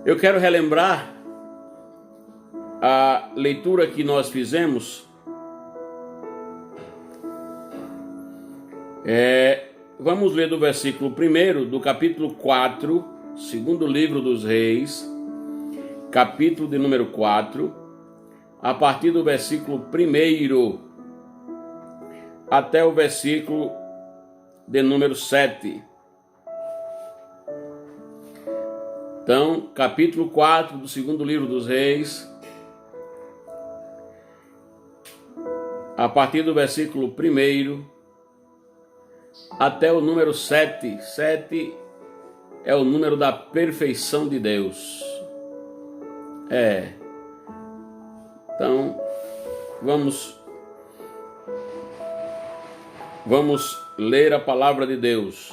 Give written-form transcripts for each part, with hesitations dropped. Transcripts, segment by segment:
Eu quero relembrar a leitura que nós fizemos. Vamos ler do versículo 1 do capítulo 4, segundo livro dos Reis, capítulo de número 4, a partir do versículo 1 até o versículo de número 7. Então, capítulo 4 do segundo livro dos Reis, a partir do versículo 1 até o número 7. 7 é o número da perfeição de Deus. Então, vamos ler a palavra de Deus.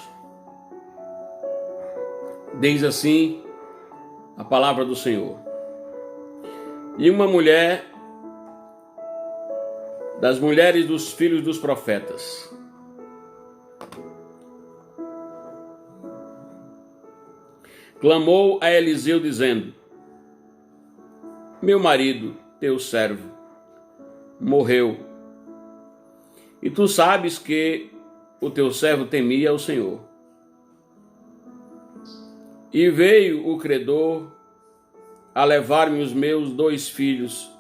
Diz assim a palavra do Senhor. E uma mulher das mulheres dos filhos dos profetas clamou a Eliseu dizendo: meu marido, teu servo, morreu, e tu sabes que o teu servo temia o Senhor. E veio o credor a levar-me os meus 2 filhos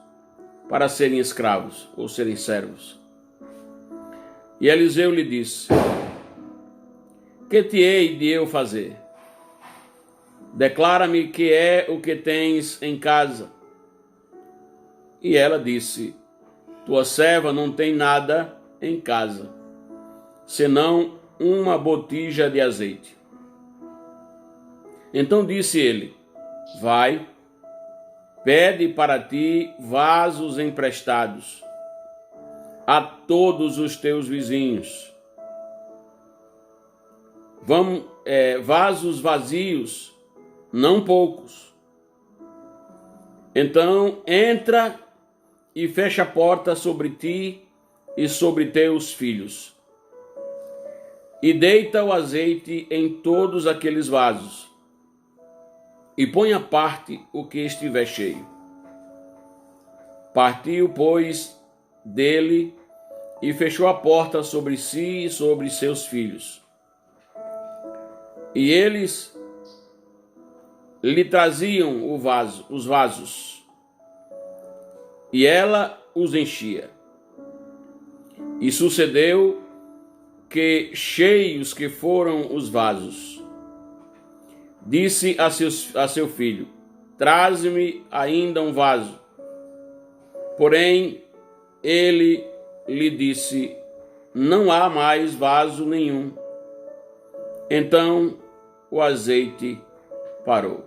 para serem escravos ou serem servos. E Eliseu lhe disse: que te hei de eu fazer? Declara-me que é o que tens em casa. E ela disse: tua serva não tem nada em casa, senão uma botija de azeite. Então disse ele: vai, pede para ti vasos emprestados a todos os teus vizinhos. Vasos vazios, não poucos. Então entra e fecha a porta sobre ti e sobre teus filhos, e deita o azeite em todos aqueles vasos, e põe à parte o que estiver cheio. Partiu, pois, dele, e fechou a porta sobre si e sobre seus filhos. E eles lhe traziam os vasos, e ela os enchia. E sucedeu que, cheios que foram os vasos, disse a seu filho: traze-me ainda um vaso. Porém, ele lhe disse: não há mais vaso nenhum. Então o azeite parou.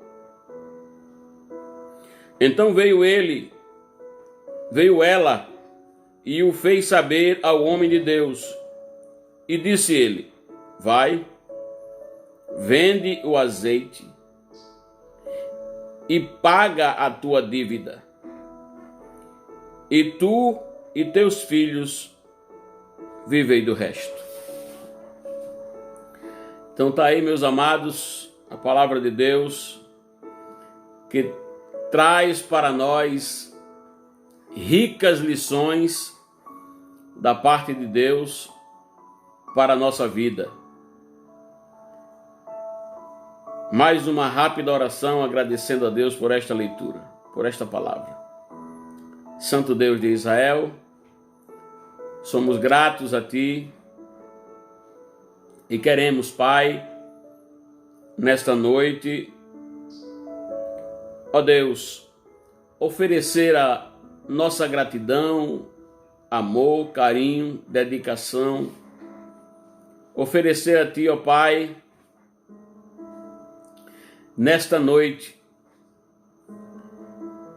Então veio ela e o fez saber ao homem de Deus. E disse ele: vai, vende o azeite e paga a tua dívida, e tu e teus filhos vivei do resto. Então tá aí, meus amados, a palavra de Deus que traz para nós ricas lições da parte de Deus para a nossa vida. Mais uma rápida oração agradecendo a Deus por esta leitura, por esta palavra. Santo Deus de Israel, somos gratos a Ti e queremos, Pai, nesta noite, ó Deus, oferecer a nossa gratidão, amor, carinho, dedicação, oferecer a Ti, ó Pai, nesta noite,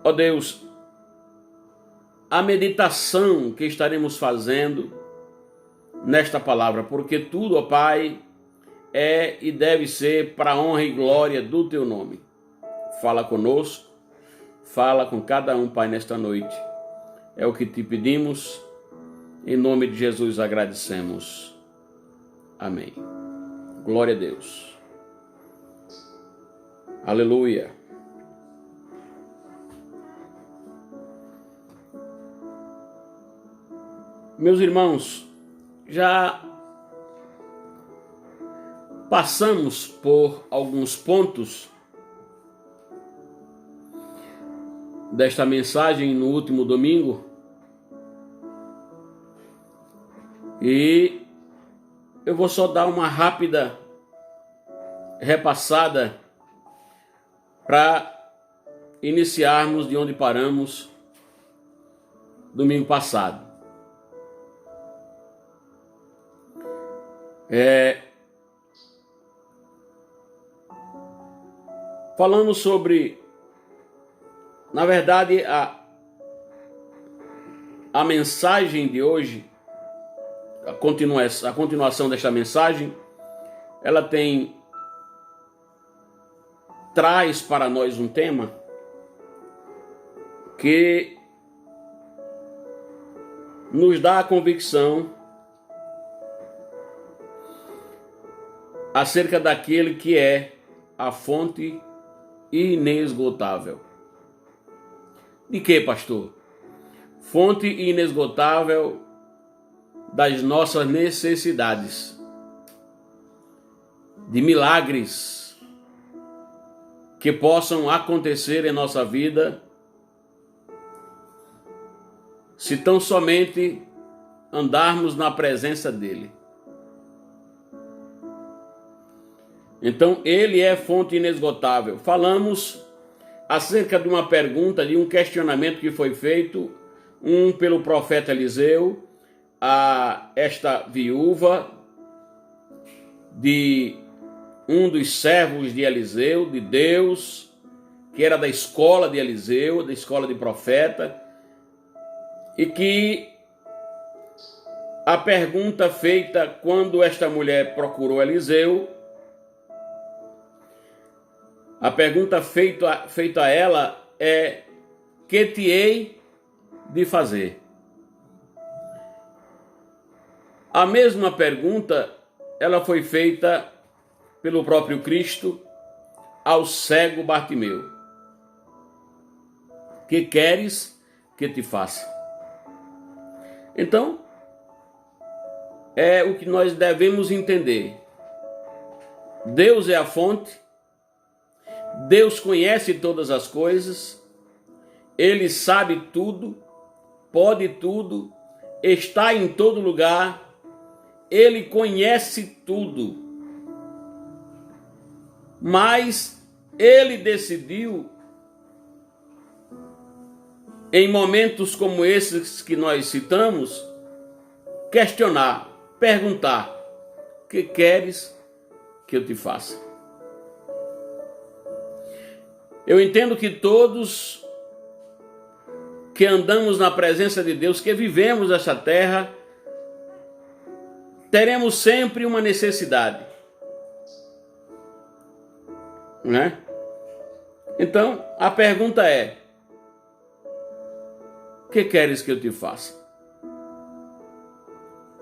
ó Deus, a meditação que estaremos fazendo nesta palavra, porque tudo, ó Pai, é e deve ser para a honra e glória do Teu nome. Fala conosco, fala com cada um, Pai, nesta noite. É o que Te pedimos, em nome de Jesus agradecemos. Amém. Glória a Deus. Aleluia. Meus irmãos, já passamos por alguns pontos desta mensagem no último domingo e eu vou só dar uma rápida repassada para iniciarmos de onde paramos domingo passado. Falamos sobre, na verdade, a mensagem de hoje, a continuação desta mensagem, ela traz para nós um tema que nos dá a convicção acerca daquele que é a fonte inesgotável. De que, pastor? Fonte inesgotável das nossas necessidades, de milagres que possam acontecer em nossa vida, se tão somente andarmos na presença dele. Então, ele é fonte inesgotável. Falamos acerca de uma pergunta, de um questionamento que foi feito, pelo profeta Eliseu, a esta viúva de um dos servos de Eliseu, de Deus, que era da escola de Eliseu, da escola de profeta, e que a pergunta feita quando esta mulher procurou Eliseu, a pergunta feita a ela é: que te hei de fazer? A mesma pergunta, ela foi feita pelo próprio Cristo ao cego Bartimeu: que queres que te faça? Então, é o que nós devemos entender. Deus é a fonte, Deus conhece todas as coisas, Ele sabe tudo, pode tudo, está em todo lugar, Ele conhece tudo. Mas Ele decidiu, em momentos como esses que nós citamos, questionar, perguntar: que queres que eu te faça? Eu entendo que todos que andamos na presença de Deus, que vivemos essa terra, teremos sempre uma necessidade, né? Então, a pergunta é: que queres que eu te faça?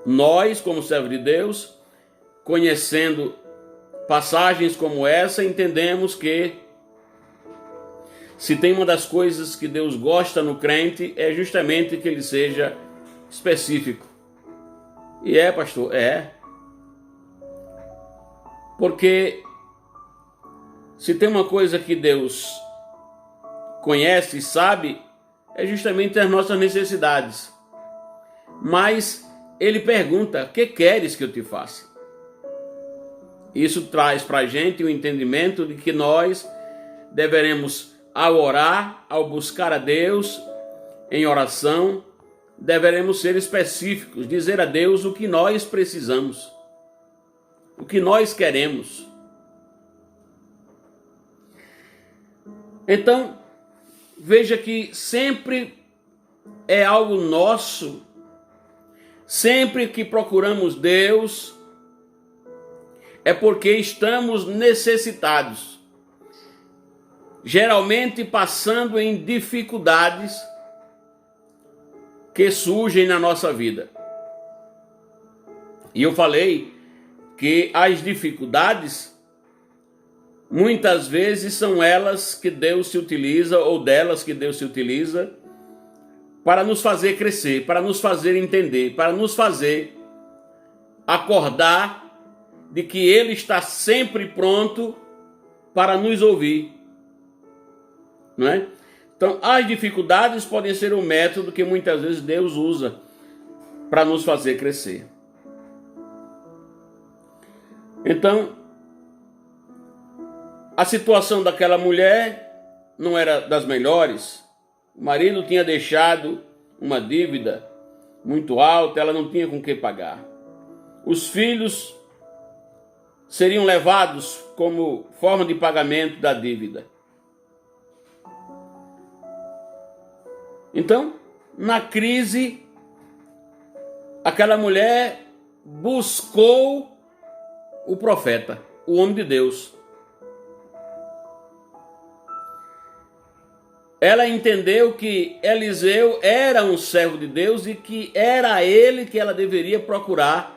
Nós, como servos de Deus, conhecendo passagens como essa, entendemos que se tem uma das coisas que Deus gosta no crente, é justamente que ele seja específico. E pastor, porque se tem uma coisa que Deus conhece e sabe, é justamente as nossas necessidades. Mas Ele pergunta: que queres que eu te faça? Isso traz para a gente o entendimento de que nós deveremos, ao orar, ao buscar a Deus em oração, deveremos ser específicos, dizer a Deus o que nós precisamos, o que nós queremos. Então, veja que sempre é algo nosso, sempre que procuramos Deus, é porque estamos necessitados, geralmente passando em dificuldades que surgem na nossa vida. E eu falei que as dificuldades, muitas vezes são elas que Deus se utiliza, ou delas que Deus se utiliza, para nos fazer crescer, para nos fazer entender, para nos fazer acordar de que Ele está sempre pronto para nos ouvir, não é? Então, as dificuldades podem ser um método que muitas vezes Deus usa para nos fazer crescer. Então, a situação daquela mulher não era das melhores. O marido tinha deixado uma dívida muito alta, ela não tinha com que pagar. Os filhos seriam levados como forma de pagamento da dívida. Então, na crise, aquela mulher buscou o profeta, o homem de Deus. Ela entendeu que Eliseu era um servo de Deus e que era ele que ela deveria procurar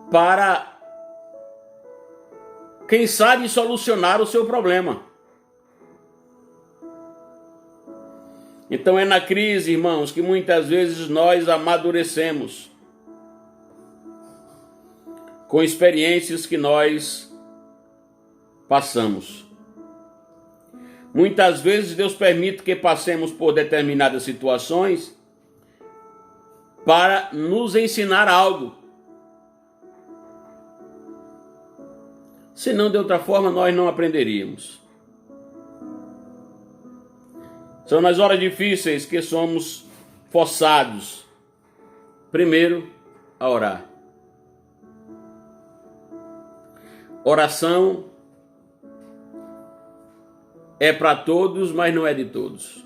para, quem sabe, solucionar o seu problema. Então é na crise, irmãos, que muitas vezes nós amadurecemos com experiências que nós passamos. Muitas vezes Deus permite que passemos por determinadas situações para nos ensinar algo. Senão, de outra forma, nós não aprenderíamos. São nas horas difíceis que somos forçados, primeiro, a orar. Oração é para todos, mas não é de todos.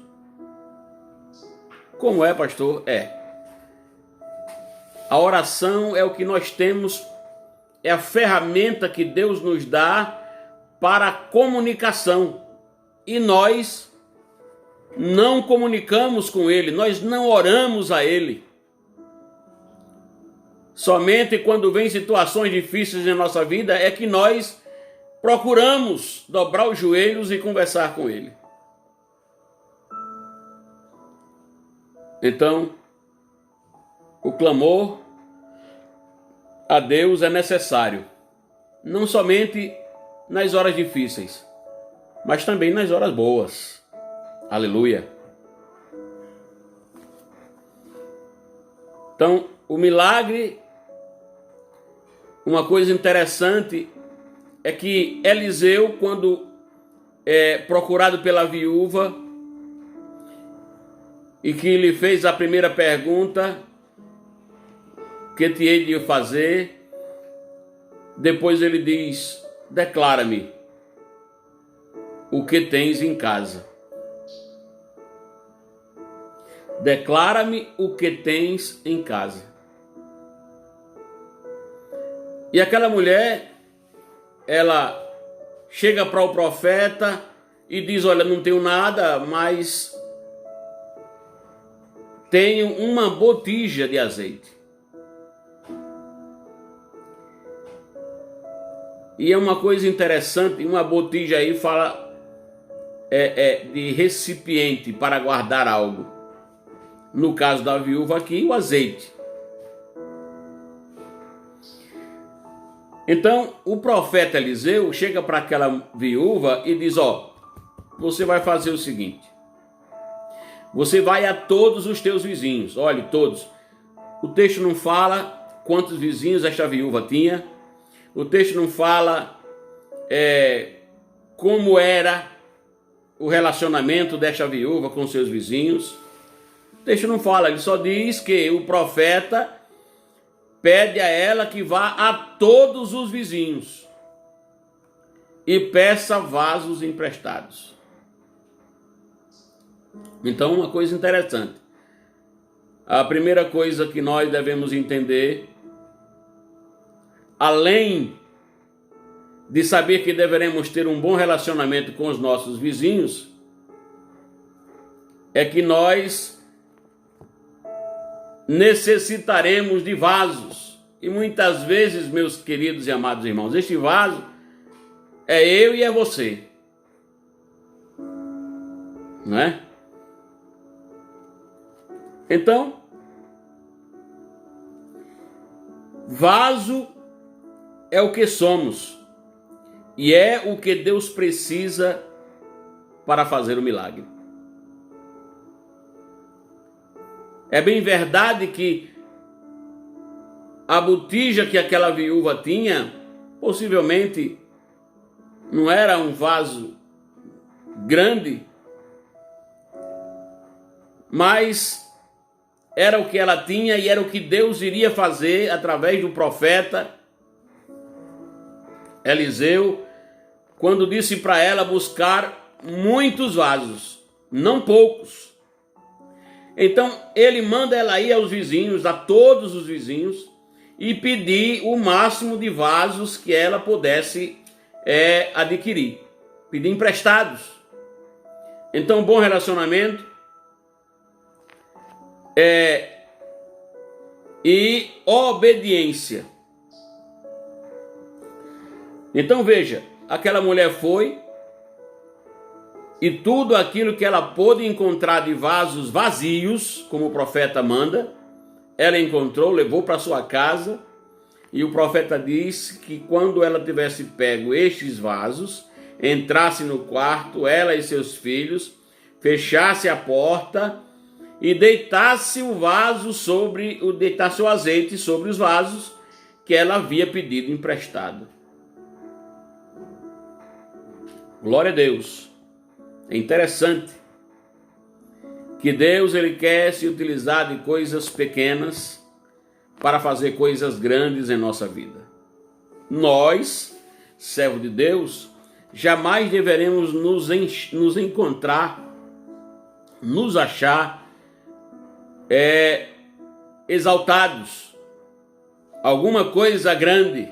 Como é, pastor? É. A oração é o que nós temos, é a ferramenta que Deus nos dá para a comunicação. E nós não comunicamos com Ele, nós não oramos a Ele. Somente quando vem situações difíceis em nossa vida é que nós procuramos dobrar os joelhos e conversar com Ele. Então, o clamor a Deus é necessário, não somente nas horas difíceis, mas também nas horas boas. Aleluia. Então, o milagre, uma coisa interessante é que Eliseu, quando é procurado pela viúva e que lhe fez a primeira pergunta, que te hei de fazer, depois ele diz: declara-me o que tens em casa. Declara-me o que tens em casa. E aquela mulher, ela chega para o profeta e diz: olha, não tenho nada, mas tenho uma botija de azeite. E é uma coisa interessante, uma botija aí fala de recipiente para guardar algo. No caso da viúva aqui, o azeite. Então, o profeta Eliseu chega para aquela viúva e diz: ó, você vai fazer o seguinte. Você vai a todos os teus vizinhos. Olhe, todos. O texto não fala quantos vizinhos esta viúva tinha. O texto não fala como era o relacionamento desta viúva com seus vizinhos. O texto não fala, ele só diz que o profeta pede a ela que vá a todos os vizinhos e peça vasos emprestados. Então, uma coisa interessante. A primeira coisa que nós devemos entender, além de saber que deveremos ter um bom relacionamento com os nossos vizinhos, é que nós necessitaremos de vasos. E muitas vezes, meus queridos e amados irmãos, este vaso é eu e é você. Não é? Então, vaso é o que somos e é o que Deus precisa para fazer o milagre. É bem verdade que a botija que aquela viúva tinha, possivelmente não era um vaso grande, mas era o que ela tinha e era o que Deus iria fazer através do profeta Eliseu, quando disse para ela buscar muitos vasos, não poucos. Então ele manda ela ir aos vizinhos, a todos os vizinhos, e pedir o máximo de vasos que ela pudesse adquirir, pedir emprestados. Então, bom relacionamento e obediência. Então veja, aquela mulher foi e tudo aquilo que ela pôde encontrar de vasos vazios, como o profeta manda, ela encontrou, levou para sua casa, e o profeta disse que quando ela tivesse pego estes vasos, entrasse no quarto, ela e seus filhos, fechasse a porta e deitasse o vaso deitasse o azeite sobre os vasos que ela havia pedido emprestado. Glória a Deus. É interessante que Deus ele quer se utilizar de coisas pequenas para fazer coisas grandes em nossa vida. Nós, servos de Deus, jamais deveremos nos encontrar, nos achar exaltados, alguma coisa grande,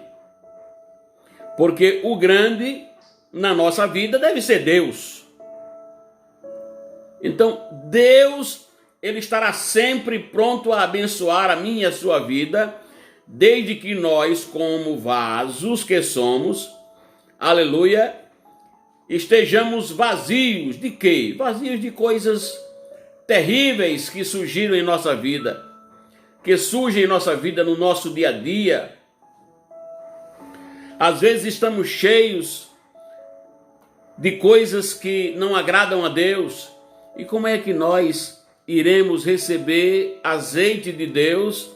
porque o grande na nossa vida deve ser Deus. Então Deus, ele estará sempre pronto a abençoar a minha e a sua vida, desde que nós, como vasos que somos, aleluia, estejamos vazios de quê? Vazios de coisas terríveis que surgiram em nossa vida, que surgem em nossa vida no nosso dia a dia. Às vezes estamos cheios de coisas que não agradam a Deus. E como é que nós iremos receber azeite de Deus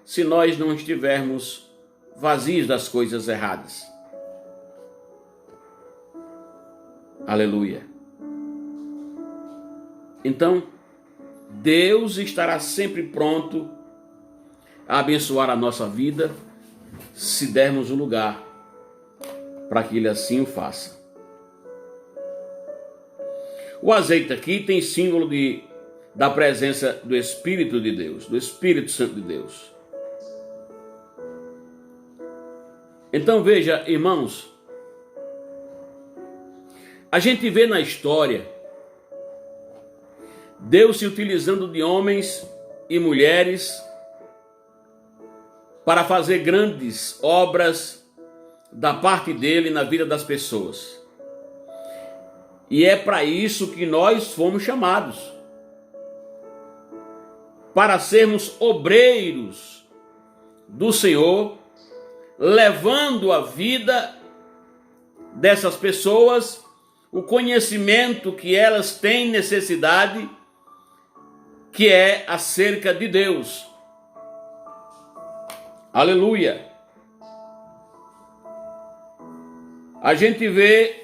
se nós não estivermos vazios das coisas erradas? Aleluia. Então, Deus estará sempre pronto a abençoar a nossa vida se dermos o lugar para que Ele assim o faça. O azeite aqui tem símbolo da presença do Espírito de Deus, do Espírito Santo de Deus. Então veja, irmãos, a gente vê na história Deus se utilizando de homens e mulheres para fazer grandes obras da parte dele na vida das pessoas. E é para isso que nós fomos chamados, para sermos obreiros do Senhor, levando a vida dessas pessoas, o conhecimento que elas têm necessidade, que é acerca de Deus. Aleluia! A gente vê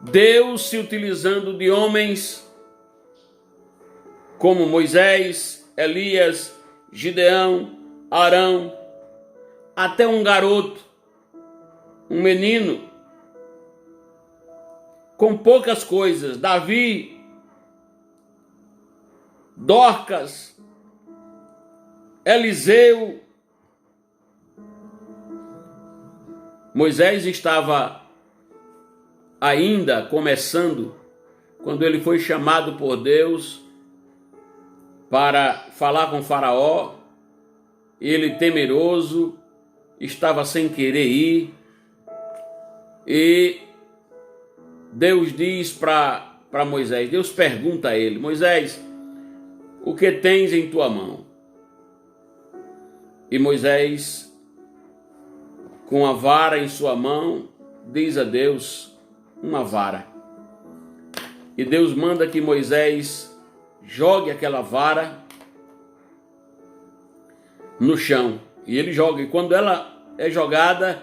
Deus se utilizando de homens como Moisés, Elias, Gideão, Arão, até um garoto, um menino, com poucas coisas, Davi, Dorcas, Eliseu. Moisés estava ainda começando quando ele foi chamado por Deus para falar com Faraó. Ele, temeroso, estava sem querer ir, e Deus diz para Moisés, Deus pergunta a ele: Moisés, o que tens em tua mão. E Moisés, com a vara em sua mão, diz a Deus, uma vara. E Deus manda que Moisés jogue aquela vara no chão. E ele joga, e quando ela é jogada,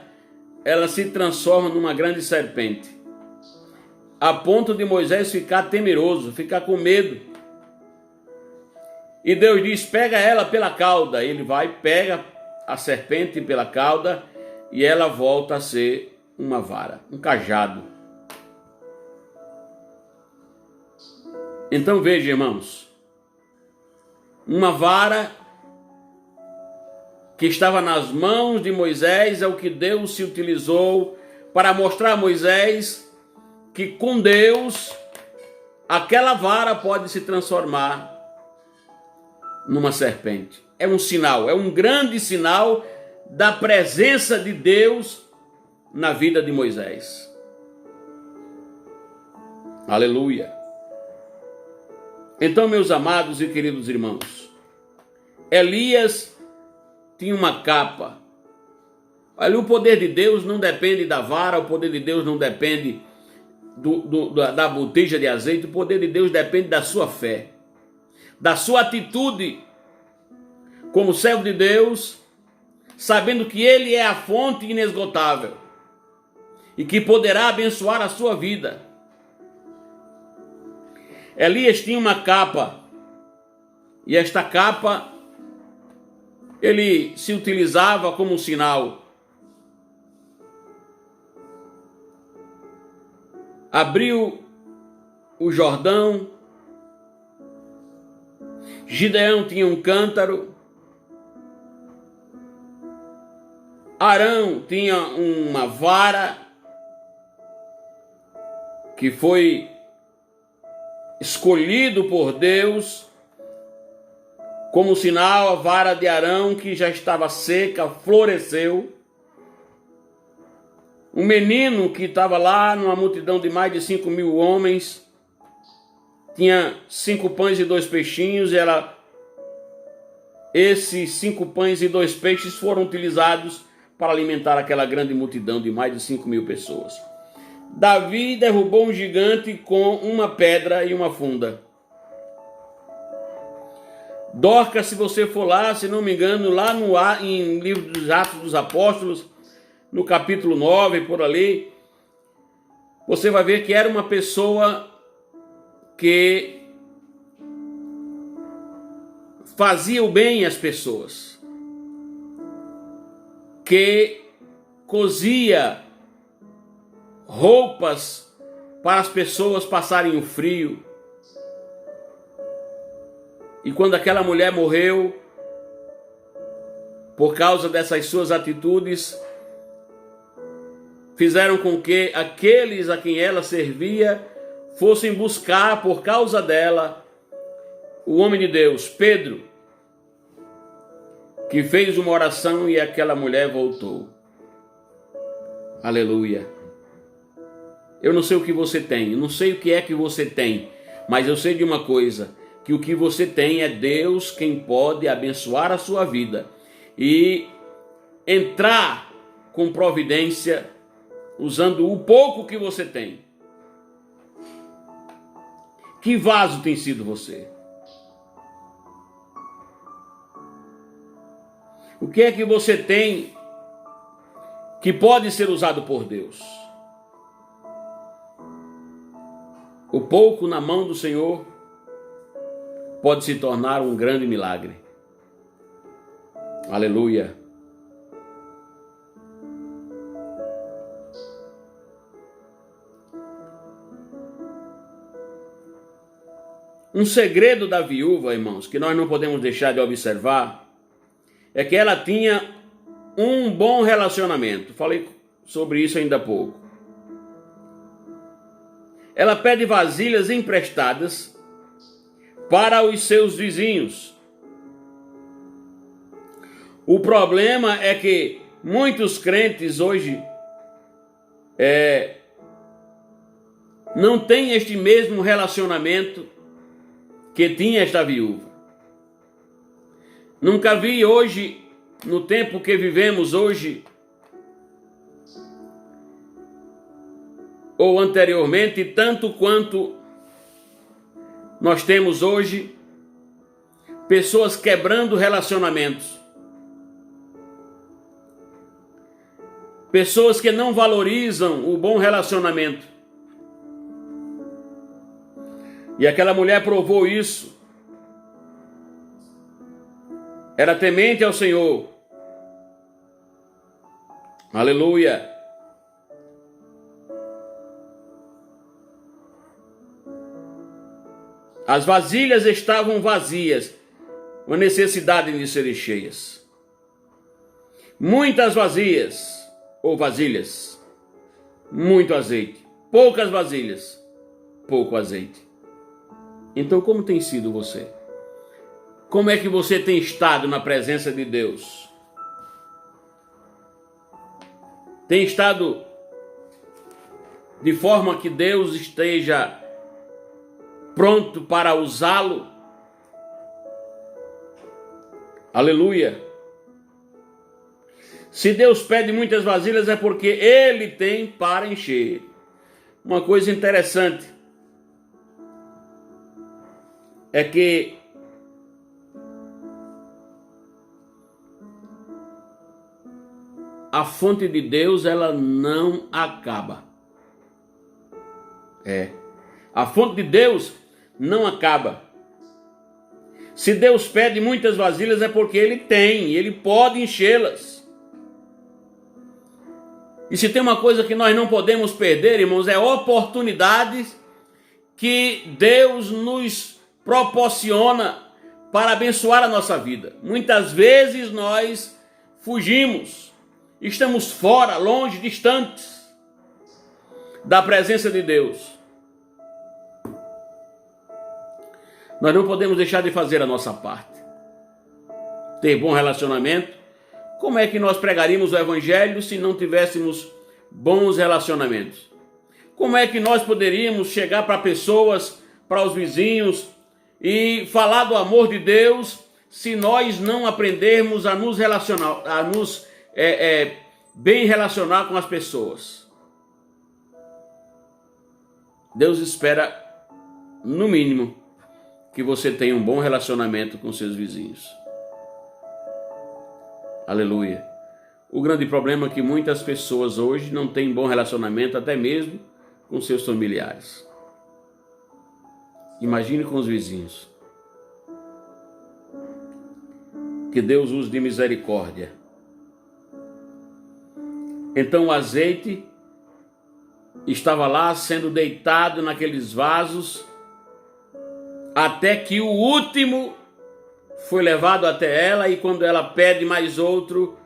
ela se transforma numa grande serpente, a ponto de Moisés ficar temeroso, ficar com medo. E Deus diz, pega ela pela cauda. Ele vai, pega a serpente pela cauda e ela volta a ser uma vara, um cajado. Então veja, irmãos, uma vara que estava nas mãos de Moisés é o que Deus se utilizou para mostrar a Moisés que com Deus aquela vara pode se transformar numa serpente. É um sinal, é um grande sinal da presença de Deus na vida de Moisés. Aleluia. Então, meus amados e queridos irmãos, Elias tinha uma capa. Olha, o poder de Deus não depende da vara, o poder de Deus não depende da botija de azeite, o poder de Deus depende da sua fé, da sua atitude como servo de Deus, sabendo que Ele é a fonte inesgotável e que poderá abençoar a sua vida. Elias tinha uma capa, e esta capa ele se utilizava como um sinal. Abriu o Jordão, Gideão tinha um cântaro, Arão tinha uma vara que foi escolhido por Deus como sinal. A vara de Arão, que já estava seca, floresceu. Um menino que estava lá numa multidão de mais de 5.000 homens, tinha 5 pães e 2 peixinhos, e esses 5 pães e 2 peixes foram utilizados para alimentar aquela grande multidão de mais de 5.000 pessoas. Davi derrubou um gigante com uma pedra e uma funda. Dorcas, se você for lá, se não me engano, lá em livro dos Atos dos Apóstolos, no capítulo 9, por ali, você vai ver que era uma pessoa que fazia o bem às pessoas, que cosia roupas para as pessoas passarem o frio. E quando aquela mulher morreu, por causa dessas suas atitudes, fizeram com que aqueles a quem ela servia fossem buscar, por causa dela, o homem de Deus, Pedro, que fez uma oração e aquela mulher voltou. Aleluia. Eu não sei o que você tem, eu não sei o que é que você tem, mas eu sei de uma coisa, que o que você tem é Deus quem pode abençoar a sua vida e entrar com providência, usando o pouco que você tem. Que vaso tem sido você? O que é que você tem que pode ser usado por Deus? O pouco na mão do Senhor pode se tornar um grande milagre. Aleluia. Um segredo da viúva, irmãos, que nós não podemos deixar de observar, é que ela tinha um bom relacionamento. Falei sobre isso ainda há pouco. Ela pede vasilhas emprestadas para os seus vizinhos. O problema é que muitos crentes hoje não têm este mesmo relacionamento que tinha esta viúva. Nunca vi hoje, no tempo que vivemos hoje, ou anteriormente, tanto quanto nós temos hoje, pessoas quebrando relacionamentos. Pessoas que não valorizam o bom relacionamento. E aquela mulher provou isso. Era temente ao Senhor. Aleluia. As vasilhas estavam vazias, uma necessidade de serem cheias. Muitas vazias, ou vasilhas, muito azeite. Poucas vasilhas, pouco azeite. Então, como tem sido você? Como é que você tem estado na presença de Deus? Tem estado de forma que Deus esteja pronto para usá-lo? Aleluia! Se Deus pede muitas vasilhas é porque Ele tem para encher. Uma coisa interessante é que a fonte de Deus, ela não acaba. A fonte de Deus não acaba. Se Deus pede muitas vasilhas é porque Ele tem, Ele pode enchê-las. E se tem uma coisa que nós não podemos perder, irmãos, é oportunidades que Deus nos proporciona para abençoar a nossa vida. Muitas vezes nós fugimos, estamos fora, longe, distantes da presença de Deus. Nós não podemos deixar de fazer a nossa parte. Ter bom relacionamento. Como é que nós pregaríamos o Evangelho se não tivéssemos bons relacionamentos? Como é que nós poderíamos chegar para pessoas, para os vizinhos e falar do amor de Deus se nós não aprendermos a nos relacionar, a nos bem relacionar com as pessoas? Deus espera, no mínimo, que você tenha um bom relacionamento com seus vizinhos. Aleluia. O grande problema é que muitas pessoas hoje não têm bom relacionamento, até mesmo com seus familiares. Imagine com os vizinhos. Que Deus use de misericórdia. Então o azeite estava lá sendo deitado naqueles vasos, até que o último foi levado até ela, e quando ela pede mais outro,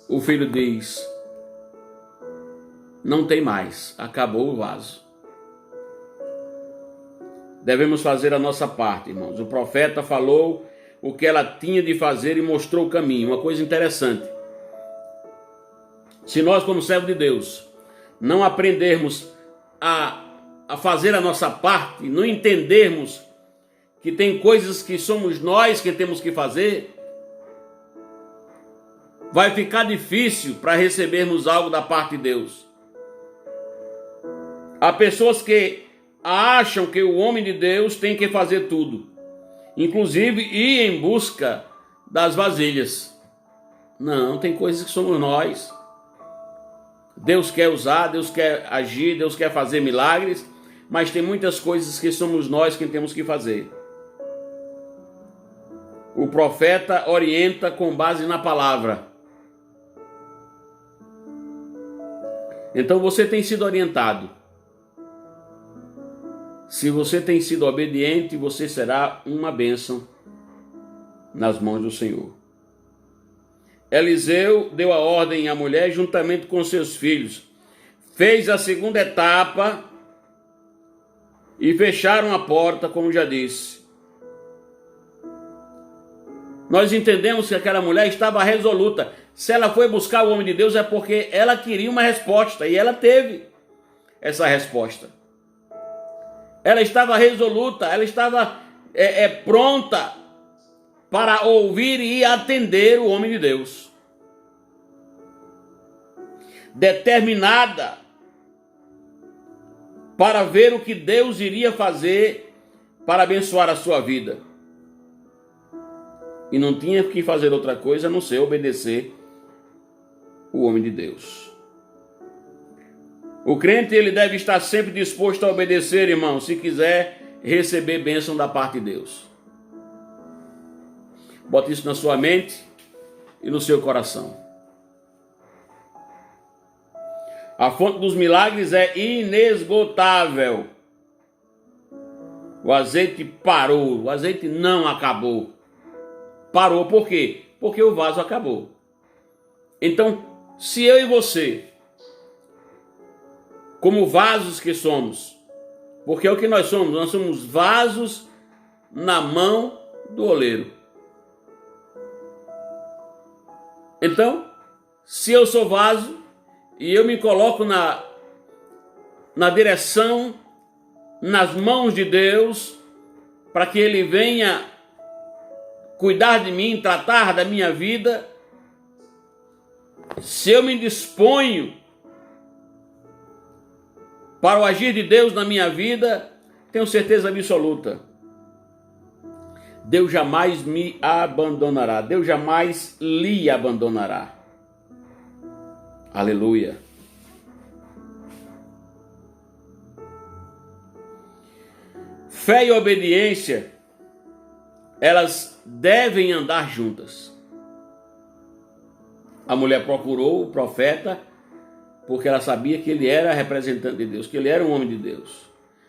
o filho diz: não tem mais, acabou o vaso. Devemos fazer a nossa parte, irmãos. O profeta falou o que ela tinha de fazer e mostrou o caminho. Uma coisa interessante: se nós, como servo de Deus, não aprendermos a fazer a nossa parte, não entendermos que tem coisas que somos nós que temos que fazer, vai ficar difícil para recebermos algo da parte de Deus. Há pessoas que acham que o homem de Deus tem que fazer tudo, inclusive ir em busca das vasilhas. Não, tem coisas que somos nós. Deus quer usar, Deus quer agir, Deus quer fazer milagres, mas tem muitas coisas que somos nós que temos que fazer. O profeta orienta com base na palavra. Então você tem sido orientado. Se você tem sido obediente, você será uma bênção nas mãos do Senhor. Eliseu deu a ordem à mulher juntamente com seus filhos. Fez a segunda etapa e fecharam a porta, como já disse. Nós entendemos que aquela mulher estava resoluta. Se ela foi buscar o homem de Deus é porque ela queria uma resposta, e ela teve essa resposta. Ela estava resoluta, ela estava pronta para ouvir e atender o homem de Deus. Determinada para ver o que Deus iria fazer para abençoar a sua vida. E não tinha que fazer outra coisa a não ser obedecer o homem de Deus. O crente, ele deve estar sempre disposto a obedecer, irmão, se quiser receber bênção da parte de Deus. Bote isso na sua mente e no seu coração. A fonte dos milagres é inesgotável. O azeite parou, o azeite não acabou. Parou por quê? Porque o vaso acabou. Então, se eu e você, como vasos que somos, porque é o que nós somos vasos na mão do oleiro. Então, se eu sou vaso e eu me coloco na direção, nas mãos de Deus, para que Ele venha cuidar de mim, tratar da minha vida, se eu me disponho para o agir de Deus na minha vida, tenho certeza absoluta, Deus jamais me abandonará, Deus jamais lhe abandonará. Aleluia. Fé e obediência, elas devem andar juntas. A mulher procurou o profeta porque ela sabia que ele era representante de Deus, que ele era um homem de Deus.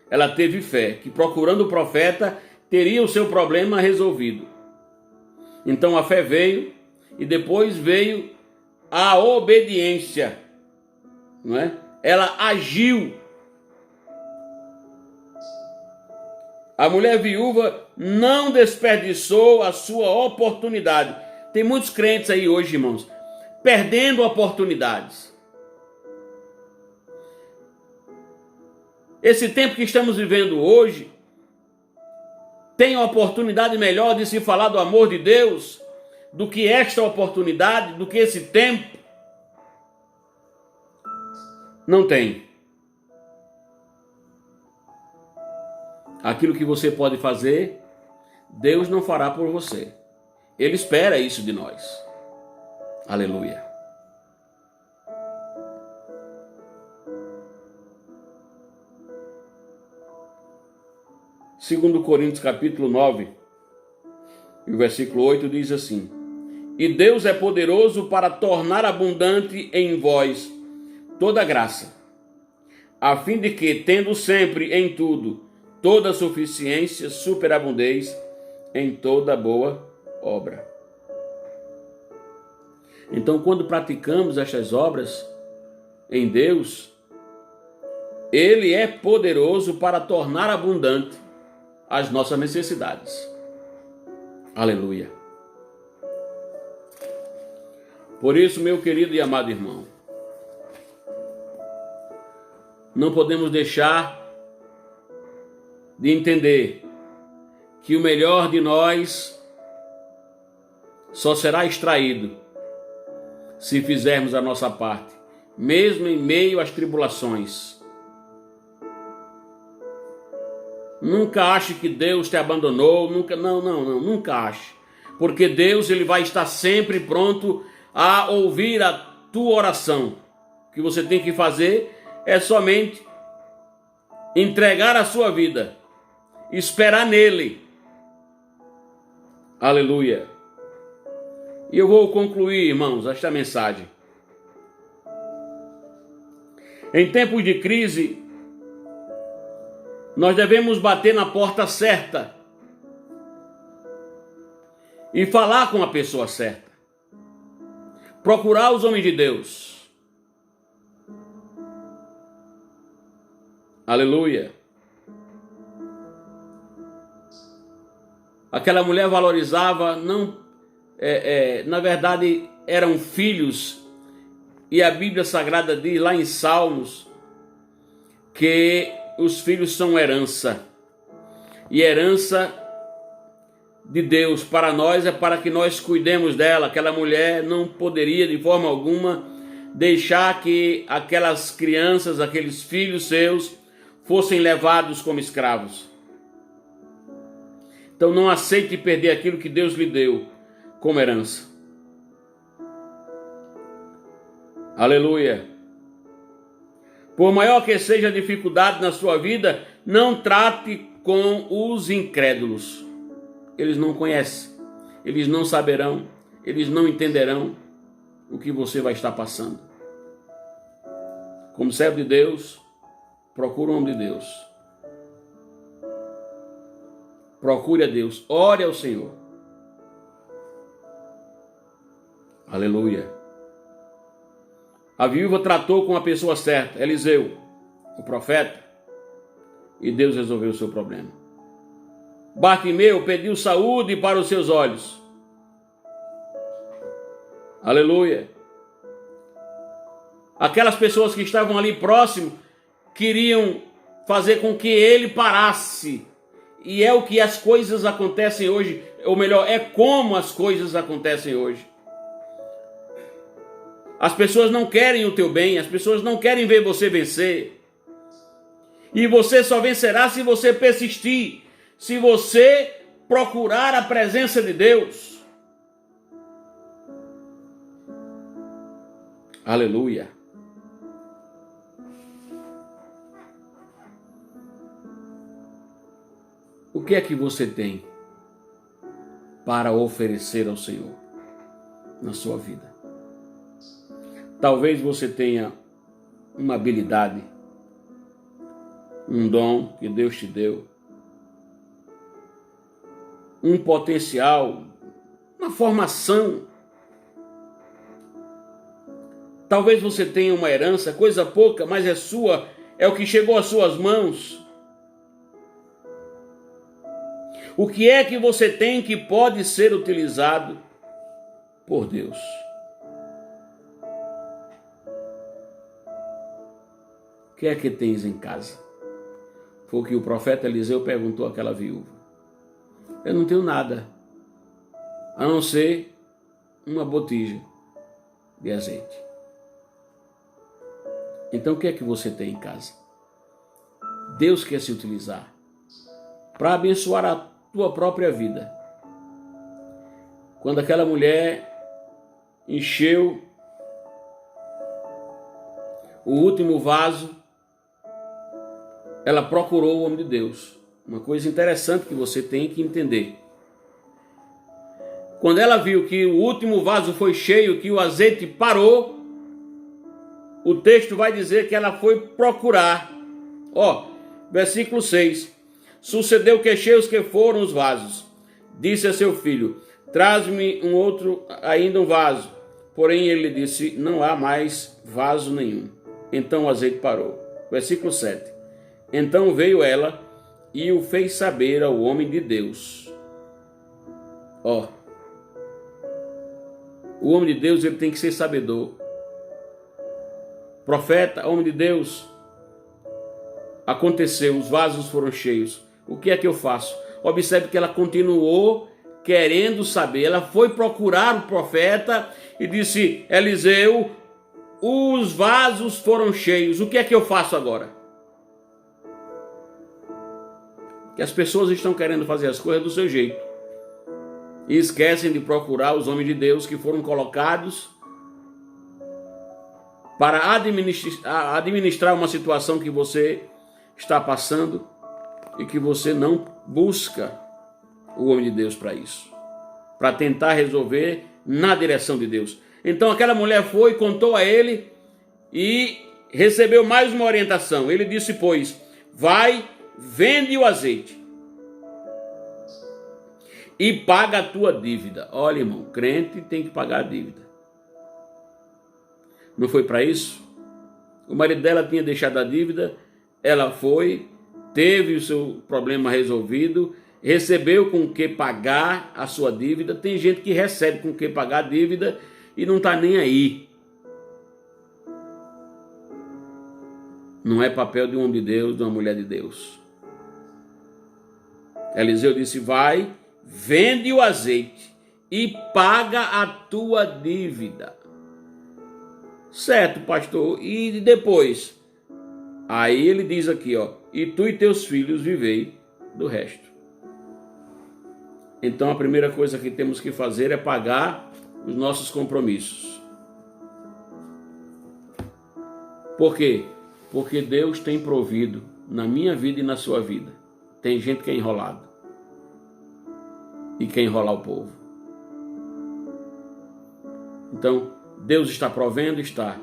Ela teve fé que procurando o profeta teria o seu problema resolvido. Então a fé veio e depois veio a obediência, não é? Ela agiu. A mulher viúva não desperdiçou a sua oportunidade. Tem muitos crentes aí hoje, irmãos, perdendo oportunidades. Esse tempo que estamos vivendo hoje, tem a oportunidade melhor de se falar do amor de Deus do que esta oportunidade, do que esse tempo? Não tem. Aquilo que você pode fazer, Deus não fará por você. Ele espera isso de nós. Aleluia. Segundo Coríntios capítulo 9, e o versículo 8 diz assim: E Deus é poderoso para tornar abundante em vós toda graça, a fim de que, tendo sempre em tudo toda suficiência, superabundeis em toda boa obra. Então, quando praticamos estas obras em Deus, Ele é poderoso para tornar abundante as nossas necessidades. Aleluia. Por isso, meu querido e amado irmão, não podemos deixar de entender que o melhor de nós só será extraído se fizermos a nossa parte, mesmo em meio às tribulações. Nunca ache que Deus te abandonou, nunca ache. Porque Deus, ele vai estar sempre pronto a ouvir a tua oração. O que você tem que fazer é somente entregar a sua vida, esperar nele. Aleluia. E eu vou concluir, irmãos, esta mensagem. Em tempos de crise, nós devemos bater na porta certa e falar com a pessoa certa. Procurar os homens de Deus. Aleluia. Aquela mulher valorizava, na verdade eram filhos, e a Bíblia Sagrada diz lá em Salmos que os filhos são herança, e herança de Deus para nós é para que nós cuidemos dela. Aquela mulher não poderia de forma alguma deixar que aquelas crianças, aqueles filhos seus, fossem levados como escravos. Então não aceite perder aquilo que Deus lhe deu como herança. Aleluia. Por maior que seja a dificuldade na sua vida, não trate com os incrédulos. Eles não conhecem, eles não saberão, eles não entenderão o que você vai estar passando. Como servo de Deus, procure o homem de Deus. Procure a Deus, ore ao Senhor. Aleluia. A viúva tratou com a pessoa certa, Eliseu, o profeta, e Deus resolveu o seu problema. Bartimeu pediu saúde para os seus olhos. Aleluia. Aquelas pessoas que estavam ali próximo queriam fazer com que ele parasse. E é o que as coisas acontecem hoje, ou melhor, é como as coisas acontecem hoje. As pessoas não querem o teu bem, as pessoas não querem ver você vencer. E você só vencerá se você persistir, se você procurar a presença de Deus. Aleluia. O que é que você tem para oferecer ao Senhor na sua vida? Talvez você tenha uma habilidade, um dom que Deus te deu, um potencial, uma formação. Talvez você tenha uma herança, coisa pouca, mas é sua, é o que chegou às suas mãos. O que é que você tem que pode ser utilizado por Deus? O que é que tens em casa? Foi o que o profeta Eliseu perguntou àquela viúva. Eu não tenho nada, a não ser uma botija de azeite. Então o que é que você tem em casa? Deus quer se utilizar para abençoar a tua própria vida. Quando aquela mulher encheu o último vaso, ela procurou o homem de Deus. Uma coisa interessante que você tem que entender. Quando ela viu que o último vaso foi cheio, que o azeite parou, o texto vai dizer que ela foi procurar. Versículo 6. Sucedeu que cheios que foram os vasos, disse a seu filho, traz-me ainda um vaso. Porém ele disse, não há mais vaso nenhum. Então o azeite parou. Versículo 7. Então veio ela e o fez saber ao homem de Deus. O homem de Deus, ele tem que ser sabedor. Profeta, homem de Deus, aconteceu, os vasos foram cheios. O que é que eu faço? Observe que ela continuou querendo saber. Ela foi procurar o profeta e disse, Eliseu, os vasos foram cheios. O que é que eu faço agora? Que as pessoas estão querendo fazer as coisas do seu jeito e esquecem de procurar os homens de Deus que foram colocados para administrar uma situação que você está passando e que você não busca o homem de Deus para isso, para tentar resolver na direção de Deus. Então aquela mulher foi, contou a ele e recebeu mais uma orientação. Ele disse, pois, vai, vende o azeite e paga a tua dívida. Olha, irmão, crente tem que pagar a dívida. Não foi para isso? O marido dela tinha deixado a dívida, ela foi, teve o seu problema resolvido, recebeu com o que pagar a sua dívida. Tem gente que recebe com o que pagar a dívida e não está nem aí. Não é papel de um homem de Deus, de uma mulher de Deus. Eliseu disse, vai vende o azeite e paga a tua dívida. Certo, pastor, e depois? Aí ele diz aqui, e tu e teus filhos vivei do resto. Então a primeira coisa que temos que fazer é pagar os nossos compromissos. Por quê? Porque Deus tem provido na minha vida e na sua vida. Tem gente que é enrolado e quer enrolar o povo. Então, Deus está provendo, está.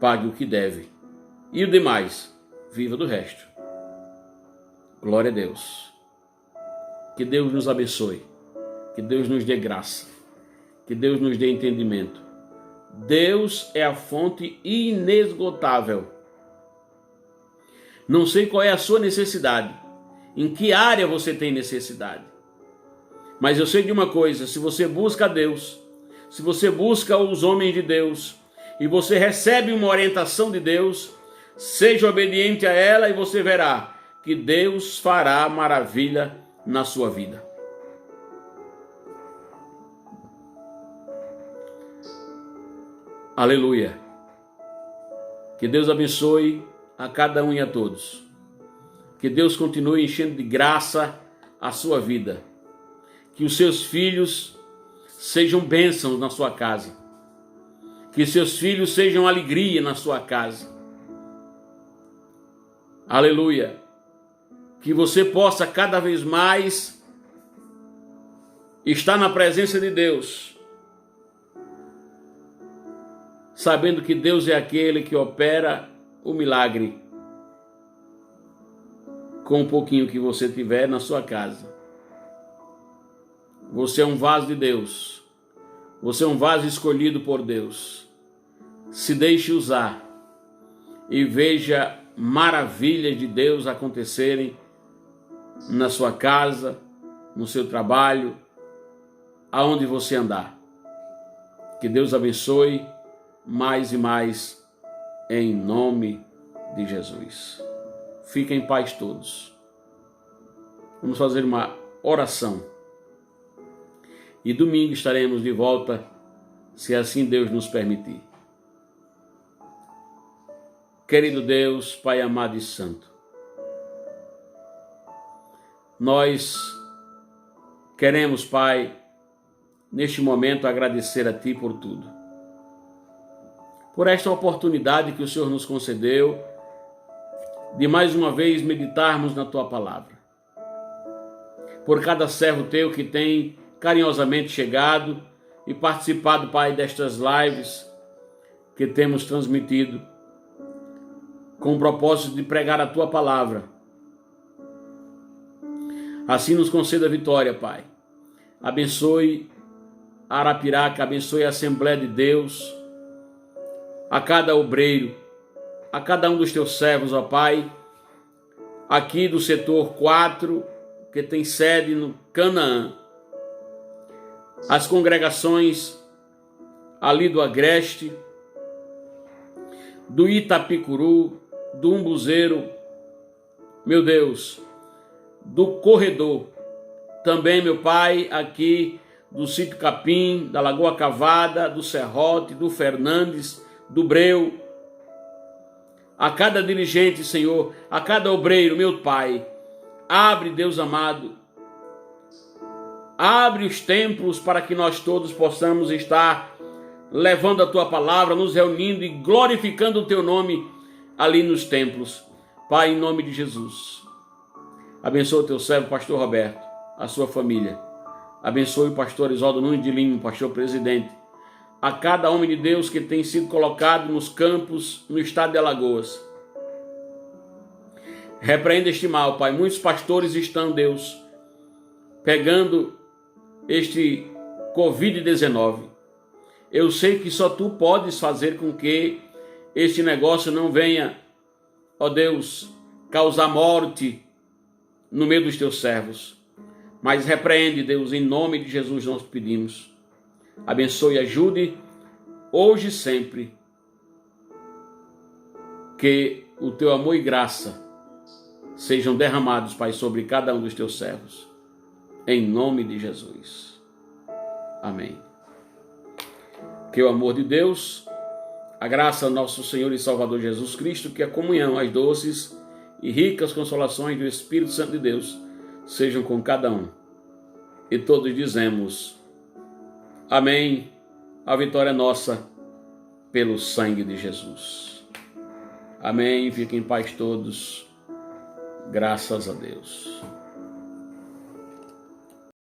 Pague o que deve. E o demais, viva do resto. Glória a Deus. Que Deus nos abençoe. Que Deus nos dê graça. Que Deus nos dê entendimento. Deus é a fonte inesgotável. Não sei qual é a sua necessidade. Em que área você tem necessidade. Mas eu sei de uma coisa, se você busca a Deus, se você busca os homens de Deus, e você recebe uma orientação de Deus, seja obediente a ela e você verá que Deus fará maravilha na sua vida. Aleluia. Que Deus abençoe a cada um e a todos. Que Deus continue enchendo de graça a sua vida. Que os seus filhos sejam bênçãos na sua casa. Que seus filhos sejam alegria na sua casa. Aleluia. Que você possa cada vez mais estar na presença de Deus, sabendo que Deus é aquele que opera o milagre com o pouquinho que você tiver na sua casa. Você é um vaso de Deus. Você é um vaso escolhido por Deus. Se deixe usar e veja maravilhas de Deus acontecerem na sua casa, no seu trabalho, aonde você andar. Que Deus abençoe mais e mais em nome de Jesus. Fiquem em paz todos. Vamos fazer uma oração. E domingo estaremos de volta, se assim Deus nos permitir. Querido Deus, Pai amado e santo, nós queremos, Pai, neste momento agradecer a Ti por tudo. Por esta oportunidade que o Senhor nos concedeu de mais uma vez meditarmos na Tua palavra. Por cada servo Teu que tem carinhosamente chegado e participado, Pai, destas lives que temos transmitido com o propósito de pregar a Tua palavra. Assim nos conceda a vitória, Pai. Abençoe a Arapiraca, abençoe a Assembleia de Deus, a cada obreiro, a cada um dos Teus servos, ó Pai, aqui do setor 4, que tem sede no Canaã, as congregações ali do Agreste, do Itapicuru, do Umbuzeiro, meu Deus, do Corredor, também, meu Pai, aqui do Sítio Capim, da Lagoa Cavada, do Serrote, do Fernandes, do Breu, a cada dirigente, Senhor, a cada obreiro, meu Pai, abre, Deus amado, abre os templos para que nós todos possamos estar levando a Tua palavra, nos reunindo e glorificando o Teu nome ali nos templos. Pai, em nome de Jesus, abençoa o Teu servo, pastor Roberto, a sua família. Abençoe o pastor Isoldo Nunes de Lima, pastor presidente. A cada homem de Deus que tem sido colocado nos campos, no estado de Alagoas. Repreenda este mal, Pai. Muitos pastores estão, Deus, pegando este Covid-19. Eu sei que só Tu podes fazer com que este negócio não venha, ó Deus, causar morte no meio dos Teus servos. Mas repreende, Deus, em nome de Jesus nós pedimos. Abençoe e ajude, hoje e sempre, que o Teu amor e graça sejam derramados, Pai, sobre cada um dos Teus servos. em nome de Jesus. Amém. Que o amor de Deus, a graça do nosso Senhor e Salvador Jesus Cristo, que a comunhão, as doces e ricas consolações do Espírito Santo de Deus sejam com cada um. E todos dizemos: amém. A vitória é nossa pelo sangue de Jesus. Amém. Fiquem em paz todos. Graças a Deus.